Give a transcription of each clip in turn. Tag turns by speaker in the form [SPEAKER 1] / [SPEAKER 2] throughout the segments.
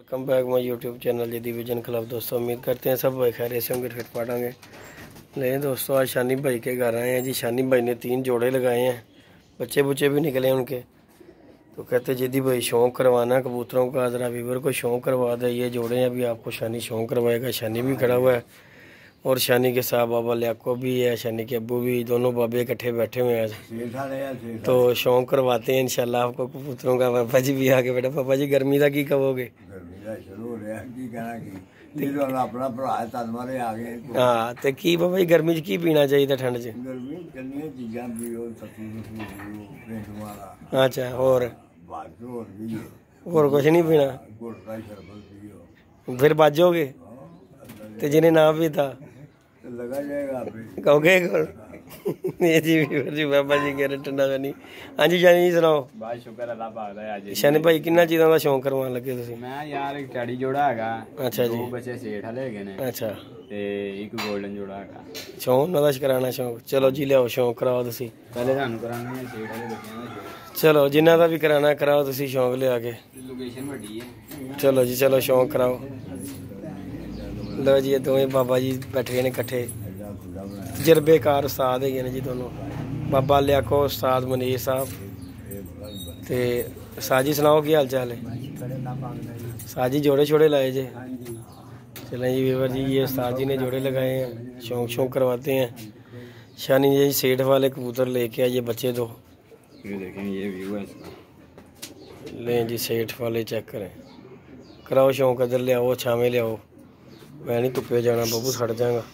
[SPEAKER 1] Welcome back my YouTube channel G division club. दोस्तों उम्मीद करते हैं सब भाई खैर से होंगे, फिट पाटेंगे। नहीं दोस्तों, आज शानी भाई के घर आए हैं जी। शानी भाई ने 3 जोड़े लगाए हैं, बच्चे बुच्चे भी निकले उनके। तो कहते जिदी भाई शौक़ करवाना कबूतरों का, ज़रा वीवर को शौक़ करवा दे। ये जोड़े हैं, अभी आपको शानी शौक़ करवाएगा। शानी भी खड़ा हुआ है और शानी के साथ बाबा लियाको भी है, शानी के अब्बू भी, दोनों बाबे इकट्ठे बैठे हुए हैं आज। तो शौक़ करवाते हैं इंशाल्लाह आपको कबूतरों का। पापा जी भी आके बैठा। पापा जी गर्मी का की कहोगे? हाँ तो की बाबा जी गर्मी च की पीना चाहिए ठंड च? अच्छा और कुछ नहीं पीना? फिर बाजोगे तो जिन्हें ना पीता कहोगे जी बाबा जी कह रहे ठंडा का नहीं। हाँ जी शानी जी सुनाओ।
[SPEAKER 2] बहुत शुक्र अल्लाह पाक दा। आज
[SPEAKER 1] शानी भाई किन्ना चीज़ों का शौक करवान लगे तुसीं?
[SPEAKER 2] मैं यार एक टैडी जोड़ा हैगा।
[SPEAKER 1] अच्छा जी।
[SPEAKER 2] 2 बच्चे सेठ वाले हैगे ने।
[SPEAKER 1] अच्छा
[SPEAKER 2] ते एक गोल्डन जोड़ा हैगा।
[SPEAKER 1] शौक उन्हां दा कराना शौक। चलो जी लियाओ शौक कराओ तुसीं।
[SPEAKER 2] पहले थानू कराना है सेठ वाले बच्चों दा।
[SPEAKER 1] चलो जिन्हां दा भी कराना कराओ तुसीं शौक लिया के।
[SPEAKER 2] लोकेशन वड्डी है।
[SPEAKER 1] चलो जी चलो शौक कराओ। लो जी ये दोवें बाबा जी बैठे ने इकट्ठे, तजर्बेकार उस्ताद है जी दोनों। बाबा लियाको उस्ताद मनीर साहब। ते साजी सुनाओ की हाल चाल है? साजी जोड़े छोड़े लाए जे? चलें जी वीवर जी, ये उस्ताद जी ने जोड़े लगाए हैं, शौक करवाते हैं। शानी जी सेठ वाले कबूतर लेके आइए बच्चे। दो
[SPEAKER 2] ये देखें, ये व्यू है इसका।
[SPEAKER 1] लें जी सेठ वाले चेक करें, कराओ शौक। इधर ले आओ, छावे ले आओ। मैं नहीं धुप्पे जाना बबू, सड़ जाएगा।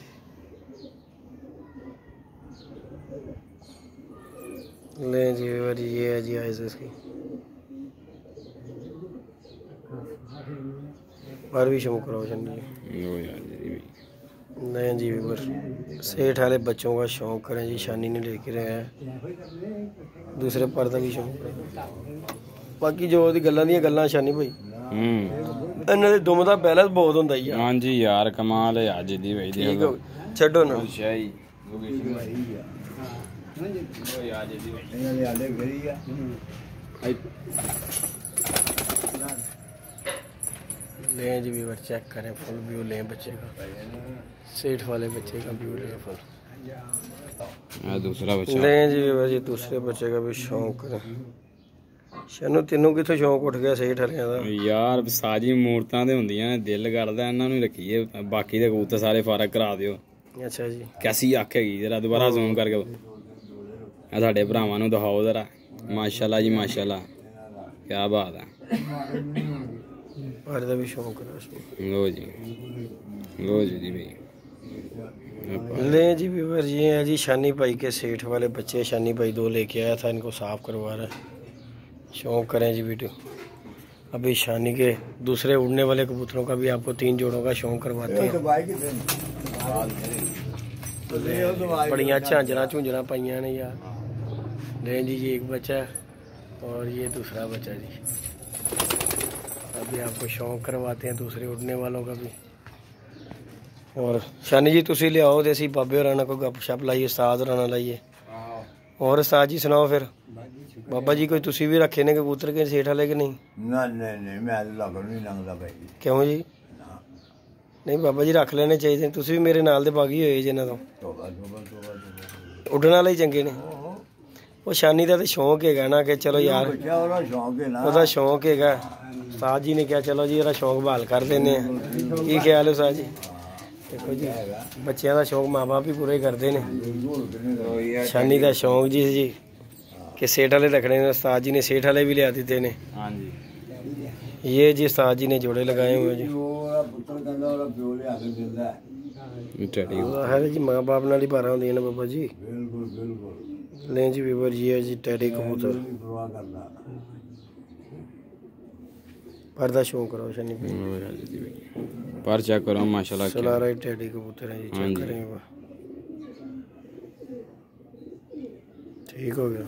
[SPEAKER 1] ले जी वीवर ये है जी आइस इसकी। पर भी शौक कराओ शानी जी। नहीं जी वीवर, सेठ वाले बच्चों का शौक करें जी। शानी ने लेके रहे हैं, दूसरे पर का भी शौक। बाकी जो ओदी गल्लां दी गल्लां शानी भाई, इन्हां दे दुम दा बैलेंस बहुत हुंदा ही।
[SPEAKER 2] हां जी यार कमाल है आज दी भाई।
[SPEAKER 1] ठीक हो छड्डो ना
[SPEAKER 2] शाही लोकेशन ओ यार जी भाई आले गरी है।
[SPEAKER 1] लें जी वीवर चेक करें, फुल व्यू लें बच्चे का, सेठ वाले बच्चे का व्यू लें फुल।
[SPEAKER 2] दूसरा बच्चा
[SPEAKER 1] लें जी वीवर जी दूसरे बच्चे का भी शौक करें। शानू तेनों किथों शौक उठ गया सेठ वालियां दा?
[SPEAKER 2] यार साजी मूर्तां ते हुंदियां, दिल करदा इन्हां नूं रखीए। बाकी दे कबूतर सारे फारग करा दिओ।
[SPEAKER 1] अच्छा जी
[SPEAKER 2] कैसी आखेगी जरा दोबारा जूम करके साडे भरावां नूं दिखाओ जरा। माशाल्लाह जी माशाल्लाह, क्या बात है।
[SPEAKER 1] पर दा भी शौक करें।
[SPEAKER 2] लो जी भाई।
[SPEAKER 1] ले जी वीवर जी है जी शानी भाई के सेठ वाले बच्चे। शानी भाई 2 लेके आया था, इनको साफ करवा रहा है। शौक करें जी वीडियो। अभी शानी के दूसरे उड़ने वाले कबूतरों का भी आपको 3 जोड़ों का शौक करवाते हैं। बढ़िया झांझरा झुंझरा पाइया ने यार। ले जी ये एक बच्चा और ये दूसरा बच्चा जी। अभी आपको शौक करवाते हैं दूसरे उड़ने वालों का भी। और शानी जी तुसी ले आओ, देसी बाबे होरां को गपशप लाइए, उस्ताद होरां नाल लाइए। और उस्ताद जी सुनाओ फिर। बाबा जी कोई तुसी भी रखे ने कबूतर के सेठ वाले कि नहीं?
[SPEAKER 3] नहीं मैं लगन नहीं लंघदा भाई।
[SPEAKER 1] क्यों जी? नहीं बाबा जी रख लेने चाहिए। तुसी भी मेरे नाल दे बागी होए जिन्हां तो उड्डण वाले ही चंगे ने। वो शानी का तो शौक है ना कि चलो यार ਉਹਦਾ शौक है। उस्ताद जी ने कहा चलो जी ਇਹਦਾ शौक बहाल कर देने। की ख्याल है उस्ताद जी? देखो जी बच्चों का शौक माँ बाप भी पूरे करते हैं। शानी का शौक जी कि सेठ वाले रखने ने। उस्ताद जी ने सेठ वाले भी लिया दिते ने।
[SPEAKER 2] हां जी
[SPEAKER 1] ये जी उस्ताद जी ने जोड़े लगाए हुए जी। है जी माँ बाप नाल ही पारा होंदियां ने बाबा जी। लें जी वीवर जी है जी टैडी कबूतर। पर्दा शौक करो शानी
[SPEAKER 2] पर चेक करो माशाल्लाह
[SPEAKER 1] चला रहा है टैडी कबूतर है जी। चेक करेंगे ठीक हो गया।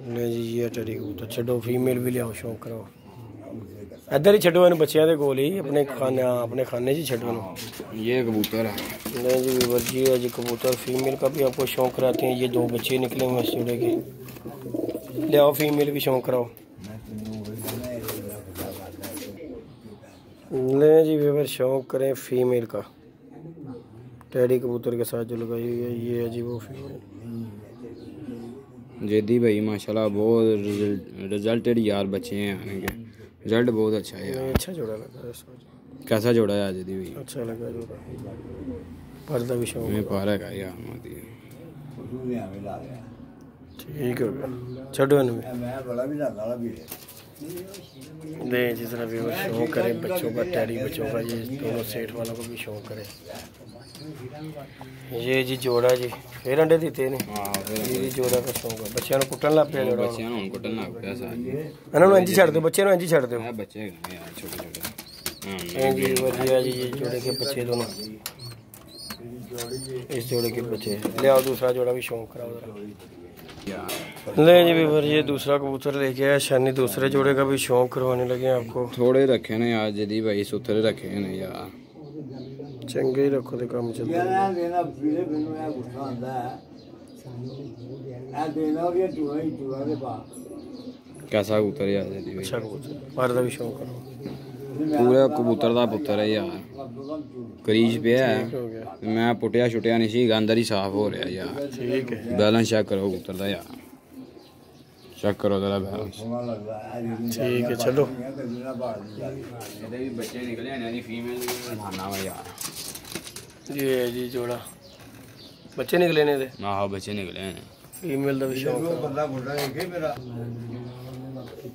[SPEAKER 1] नहीं जी ये टैडी कबूतर छो। फीमेल भी लियाओ शौक करो। इधर ही छो इन बच्चों के कोल ही अपने खाने च छो।
[SPEAKER 2] ये कबूतर है।
[SPEAKER 1] नहीं जी वीवर जी है जी कबूतर। फीमेल का भी आपको शौक कराते हैं। ये 2 बच्चे निकले हुए इस जोड़े के। ले आओ फीमेल भी शौक कराओ। ले जी व्यूअर, शौक करें फीमेल का। टैडी कबूतर के साथ जो लगाई हुई है ये है जी वो फीमेल।
[SPEAKER 2] जेदी भाई माशाल्लाह बहुत रिजल्टेड यार बच्चे हैं आने के, रिजल्ट बहुत अच्छा है यार।
[SPEAKER 1] अच्छा जोड़ा लगा है इसको।
[SPEAKER 2] कैसा जोड़ा है जेदी भाई?
[SPEAKER 1] अच्छा लगा जोड़ा, पर्दा भी शौक
[SPEAKER 2] मैं पारा का यार मोदी।
[SPEAKER 1] ठीक हो गया, छड़ो इनमें
[SPEAKER 3] मैं बड़ा भी ना लाला भी
[SPEAKER 1] दे। जिस तरह व्यूअर शौक करें बच्चों का, टैडी बच्चों का, ये दोनों सेठ वालों को भी शौक करें। ये जी जोड़ा जी फिर अंडे देते ने। ये जी जोड़ा का शौक है, बच्चों को कुटन लग पिया जोड़ा।
[SPEAKER 2] बच्चों ਨੂੰ ਕੁੱਟਣ ਲੱਗ ਪਿਆ ਸਾਜ।
[SPEAKER 1] ਇਹਨਾਂ ਨੂੰ ਇੰਜ ਛੱਡ ਦਿਓ, ਬੱਚੇ ਨੂੰ ਇੰਜ ਛੱਡ ਦਿਓ।
[SPEAKER 2] है बच्चे हैं यार छोटे छोटे।
[SPEAKER 1] ये जी बढ़िया जी, ये जोड़े के बच्चे दोनों, इस जोड़े के बच्चे। ले आओ दूसरा जोड़ा भी शौक कराओ जरा। ले जी व्यूअर, ये दूसरा कबूतर लेके आया शानी, दूसरे जोड़े का भी शौक करवाने लगे हैं आपको।
[SPEAKER 2] थोड़े रखे ने यार जेदी भाई, सुथरे रखे ने यार।
[SPEAKER 1] चंगे ही रखो तो काम चलता है।
[SPEAKER 3] यार देना पीले बिनु है गुस्सा आंदा है आ देना और ये चूड़ा के पा
[SPEAKER 2] कैसा कबूतर यार जेदी भाई?
[SPEAKER 1] अच्छा कबूतर, पर का भी शौक करो।
[SPEAKER 2] पूरा कबूतर दा पुत्तर है यार, करीज पे है।
[SPEAKER 1] हो गया,
[SPEAKER 2] मैं पुटिया छुटिया नहीं सी, अंदर ही साफ हो रहा यार।
[SPEAKER 1] ठीक है।
[SPEAKER 2] बैलेंस चेक करो कबूतर दा यार, चेक करो जरा बैलेंस।
[SPEAKER 3] सोना लगता है
[SPEAKER 1] ठीक है चलो।
[SPEAKER 2] ਇਹਦੇ ਵੀ ਬੱਚੇ ਨਿਕਲੇ ਨੇ ਦੀ ਫੀਮੇਲ ਦੀ ਦਿਖਾਣਾ ਵਾ ਯਾਰ।
[SPEAKER 1] ये है जी जोड़ा, बच्चे निकले ने थे,
[SPEAKER 2] ਆਹੋ ਬੱਚੇ ਨਿਕਲੇ ਨੇ।
[SPEAKER 1] फीमेल का भी शौक है।
[SPEAKER 3] बंदा बुढ़ा है के मेरा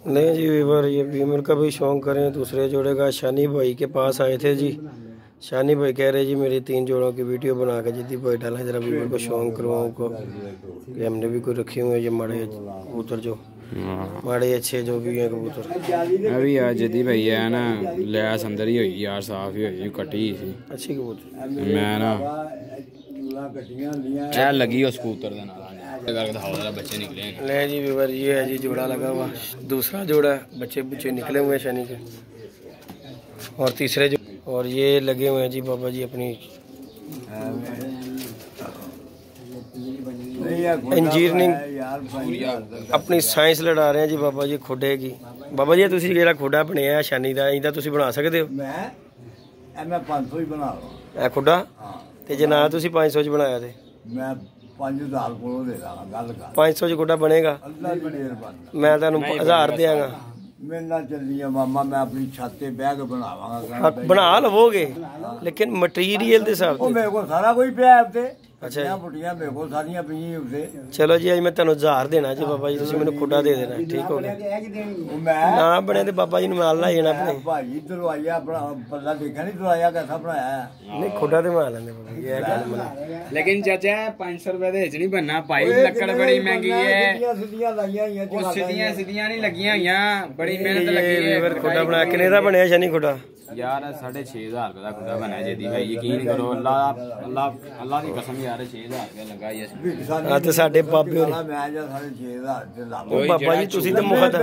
[SPEAKER 1] नहीं जी व्यूअर, ये फीमेल का भी शौक करें। दूसरे जोड़े का शानी भाई के पास आए थे जी। शानी भाई कह रहे जी मेरी 3 जोड़ों की वीडियो बना के जिद्दी भाई डाला, जरा व्यूअर को शौक करवाऊँ को कि हमने भी कोई रखे हुए हैं ये माड़े कबूतर, जो माड़े अच्छे जो भी हैं कबूतर।
[SPEAKER 2] मैं भी यार जिद्दी भाई है ना, लैस अंदर ही हुई यार, साफ ही हुई, कटी ही सी।
[SPEAKER 1] अच्छी कबूतर
[SPEAKER 2] मैं ना
[SPEAKER 3] चूड़ा कटियां लिया
[SPEAKER 2] ऐ लगी उस कबूतर के नाल करके दिखाओ जरा, बच्चे निकले हैं।
[SPEAKER 1] ले जी व्यूअर, ये है जी जोड़ा लगा हुआ, दूसरा जोड़ा है, बच्चे बुच्चे निकले हुए हैं शनि के। और तीसरे जो, और ये लगे हुए हैं जी बाबा जी अपनी इंजीनियरिंग, अपनी साइंस लड़ा रहे हैं जी बाबा जी खोडे की। बाबा जी ਤੁਸੀਂ ਜਿਹੜਾ ਖੋਡਾ ਬਣਿਆ ਸ਼ਾਨੀ ਦਾ, ਇਹਦਾ ਤੁਸੀਂ ਬਣਾ ਸਕਦੇ ਹੋ?
[SPEAKER 3] मैं 500 ही बना रहा
[SPEAKER 1] ਇਹ ਖੋਡਾ
[SPEAKER 3] हाँ
[SPEAKER 1] ਤੇ ਜੇ ਨਾ ਤੁਸੀਂ 500 ਚ ਬਣਾਇਆ ਤੇ
[SPEAKER 3] मैं 5000 को दे रहा गल कर
[SPEAKER 1] 500 ਚ ਖੋਡਾ ਬਣੇਗਾ?
[SPEAKER 3] अल्लाह की मेहरबानी
[SPEAKER 1] ਮੈਂ ਤੁਹਾਨੂੰ 1000 ਦਿਆਂਗਾ।
[SPEAKER 3] मेरे नाल चलनी है मामा, मैं अपनी छत पे बह के बनावांगा।
[SPEAKER 1] ਬਣਾ ਲਵੋਗੇ ਲੇਕਿन ਮਟੀਰੀਅਲ ਦੇ ਹਿਸਾਬ
[SPEAKER 3] ਉਹ
[SPEAKER 1] ਤੇ।
[SPEAKER 3] ਮੇਰੇ ਕੋਲ ਸਾਰਾ ਕੁਝ ਪਿਆ ਹੈ ਉੱਤੇ।
[SPEAKER 1] ਅੱਛਾ ਜੀ।
[SPEAKER 3] ਬੁੱਟੀਆਂ ਮੇਰੇ ਕੋਲ ਸਾਰੀਆਂ ਪਈਆਂ ਉੱਤੇ।
[SPEAKER 1] ਚਲੋ ਜੀ ਅੱਜ ਮੈਂ ਤੁਹਾਨੂੰ 1000 ਦੇਣਾ ਜੀ ਬਾਬਾ ਜੀ, ਤੁਸੀਂ ਮੈਨੂੰ ਖੋਡਾ ਦੇ ਦੇਣਾ, ਠੀਕ ਹੋ ਗਿਆ?
[SPEAKER 3] ਉਹ ਮੈਂ
[SPEAKER 1] ਨਾ ਬਣੇ ਤੇ ਬਾਬਾ ਜੀ ਨੂੰ ਨਾਲ ਲੈ ਜਾਣਾ ਆਪਣੇ।
[SPEAKER 3] ਭਾਜੀ ਦਰਵਾਜ਼ਾ ਆਪਣਾ ਪੱਲਾ ਦੇਖਿਆ ਨਹੀਂ, ਦਰਵਾਜ਼ਾ ਕਿੱਥਾ ਬਣਾਇਆ ਹੈ।
[SPEAKER 1] ਨਹੀਂ ਖੋਡਾ ਤੇ ਬਣਾ ਲੈਂਦੇ ਬਾਬਾ ਜੀ, ਇਹ ਗੱਲ ਮਨਾ।
[SPEAKER 2] लेकिन चाचा 500 रुपए ਦੇ ਵਿੱਚ ਨਹੀਂ ਬੰਨਾ ਭਾਈ, ਲੱਕੜ ਬੜੀ ਮਹਿੰਗੀ ਹੈ।
[SPEAKER 3] ਸਿੱਧੀਆਂ ਲਾਈਆਂ ਹੋਈਆਂ
[SPEAKER 2] ਉਹ ਸਿੱਧੀਆਂ ਨਹੀਂ ਲੱਗੀਆਂ ਹੋਈਆਂ, ਬੜੀ ਮਿਹਨਤ ਲੱਗੀ ਹੈ।
[SPEAKER 1] ਖੋਡਾ ਬਣਾ ਕਿੰਨੇ ਦਾ ਬਣਿਆ ਸ਼ਨੀ ਖੋਡਾ?
[SPEAKER 2] यार 6500 रुपए का खुदा बना जेदी भाई, यकीन करो अल्लाह की कसम यार 6000 रुपया लगा ये।
[SPEAKER 1] ਆ ਤੇ ਸਾਡੇ ਬਾਬੇ ਹੋਣੇ।
[SPEAKER 3] ਮੈਂ ਜਾਂ 6500 ਤੇ ਲਾ
[SPEAKER 1] ਉਹ ਬਾਬਾ ਜੀ ਤੁਸੀਂ ਤਾਂ ਮੁਖਤ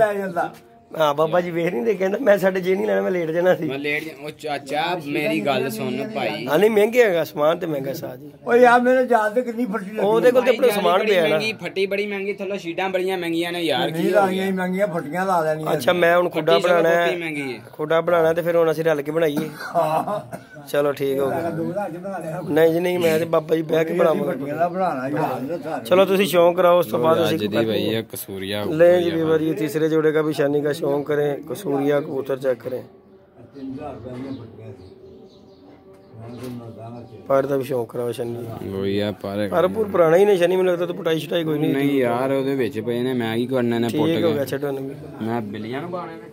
[SPEAKER 1] ਹਾਂ ਬਾਬਾ ਜੀ ਵੇਖ ਨਹੀਂ ਦੇ, ਕਹਿੰਦਾ ਮੈਂ ਸਾਡੇ ਜੇ ਨਹੀਂ ਲੈਣਾ, ਮੈਂ ਲੇਟ ਜਾਣਾ ਸੀ।
[SPEAKER 2] मैं लेट ओ चाचा मेरी गल सुन भाई,
[SPEAKER 1] ਹਾਂ ਨਹੀਂ ਮਹਿੰਗੇ ਹੈਗਾ ਸਮਾਨ ਤੇ ਮਹਿੰਗਾ ਸਾਹ ਜੀ।
[SPEAKER 3] ਓ ਯਾਰ ਮੇਰੇ ਜਾਨ ਤੇ ਕਿੰਨੀ ਫੱਟੀ ਲੱਗੀ।
[SPEAKER 1] ਉਹਦੇ ਕੋਲ ਤੇ ਆਪਣਾ ਸਮਾਨ ਪਿਆ ਨਾ।
[SPEAKER 2] महंगी फटी बड़ी महंगी, थल्लो शीटां बड़ियां महंगियां ने यार।
[SPEAKER 3] ਨਹੀਂ ਲਾਈਆਂ ਹੀ ਮਹਿੰਗੀਆਂ ਫੱਟੀਆਂ ਲਾ ਲੈਣੀਆਂ।
[SPEAKER 1] ਅੱਛਾ ਮੈਂ ਹੁਣ ਖੁੱਡਾ ਬਣਾਉਣਾ ਹੈ,
[SPEAKER 2] महंगी है।
[SPEAKER 1] ਖੁੱਡਾ ਬਣਾਉਣਾ ਤੇ ਫਿਰ ਹੁਣ ਅਸੀਂ ਰਲ ਕੇ ਬਣਾਈਏ। ਚਲੋ ਠੀਕ ਹੋ ਗਿਆ। ਨਹੀਂ ਜੀ ਨਹੀਂ, ਮੈਂ ਤੇ ਬਾਬਾ ਜੀ ਬਹਿ ਕੇ ਬਣਾਵਾਂਗੇ।
[SPEAKER 3] ਇਹਦਾ ਬਣਾਣਾ ਯਾਰ।
[SPEAKER 1] चलो तुसी शौक कराओ, उस तो बाद
[SPEAKER 2] जेदी भाई ये कसूरिया
[SPEAKER 1] ले जी व्यूअर, ये तीसरे जोड़े का भी शानी का शौक करें, कसूरिया कबूतर चेक करें, पर का भी शौक कराओ शनी।
[SPEAKER 2] वो यार पारे
[SPEAKER 1] पर पुराना ही नहीं शनी, में लगता तो पिटाई शिटाई कोई नहीं।
[SPEAKER 2] नहीं यार ਉਹਦੇ ਵਿੱਚ ਪਏ ਨੇ, ਮੈਂ ਕੀ ਕਰਨਾ ਨੇ ਪੁੱਟ
[SPEAKER 1] ठीक हो गया
[SPEAKER 2] के।
[SPEAKER 1] छटो ने।
[SPEAKER 2] मैं बिल्लियां ਨੂੰ ਪਾਣੇ ਨੇ।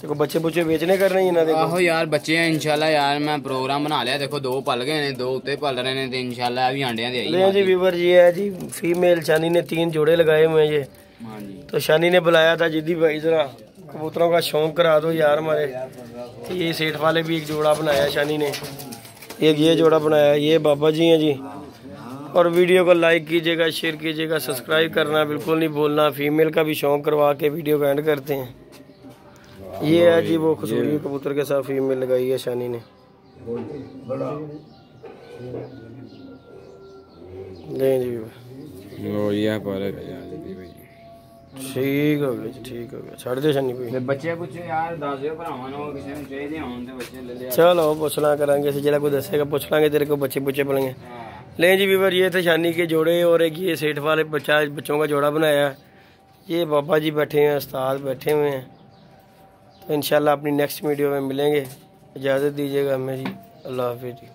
[SPEAKER 1] देखो बच्चे बुच्चे बेचने करने ही ना देखो।
[SPEAKER 2] ਆਹੋ ਯਾਰ ਬੱਚੇ ਆ इंशाल्लाह यार, मैं प्रोग्राम बना लिया, देखो 2 पल गए ने, 2 ਉੱਤੇ पल रहे ने, ਤੇ इंशाल्लाह भी अंडियां ਦੇ
[SPEAKER 1] ले जी व्यूअर, ये है जी फीमेल शानी ने 3 जोड़े लगाए हुए हैं ये।
[SPEAKER 2] हां जी।
[SPEAKER 1] तो शानी ने बुलाया था जिद्दी भाई जरा कबूतरों का शौक करा दो यार हमारे। तो ये सेठ वाले भी एक जोड़ा बनाया शानी ने, एक ये जोड़ा बनाया। ये बाबा जी हैं जी। और वीडियो को लाइक कीजिएगा, शेयर कीजिएगा, सब्सक्राइब करना बिल्कुल नहीं भूलना। फीमेल का भी शौक करवा के वीडियो को एंड करते हैं। ये है जी वो खसूरी कबूतर के साथ फीमेल लगाई है शानी ने। ले जी
[SPEAKER 2] वो ये पर यार जेदी भाई
[SPEAKER 1] ठीक हो गया जी, ठीक हो गया। छड़ दे शानी भाई
[SPEAKER 2] ਤੇ ਬੱਚੇ ਪੁੱਛੇ ਯਾਰ ਦੱਸ ਦਿਓ ਭਰਾਵਾਂ ਨੂੰ ਕਿਸੇ ਨੂੰ ਚਾਹੀਦੇ ਹੋਣ ਤੇ ਬੱਚੇ ले लिया।
[SPEAKER 1] चलो पुछ ला करांगे से जरा कोई दसेगा पुछ लांगे तेरे को बच्चे बुच्चे बोलेंगे। ले जी व्यूअर ये थे शानी के जोड़े और एक ये सेठ वाले बच्चों का जोड़ा बनाया। ये बाबा जी बैठे हैं, उस्ताद बैठे हुए हैं। तो इंशाल्लाह अपनी नेक्स्ट वीडियो में मिलेंगे। इजाज़त दीजिएगा हमें जी, अल्लाह हाफिज़ जी।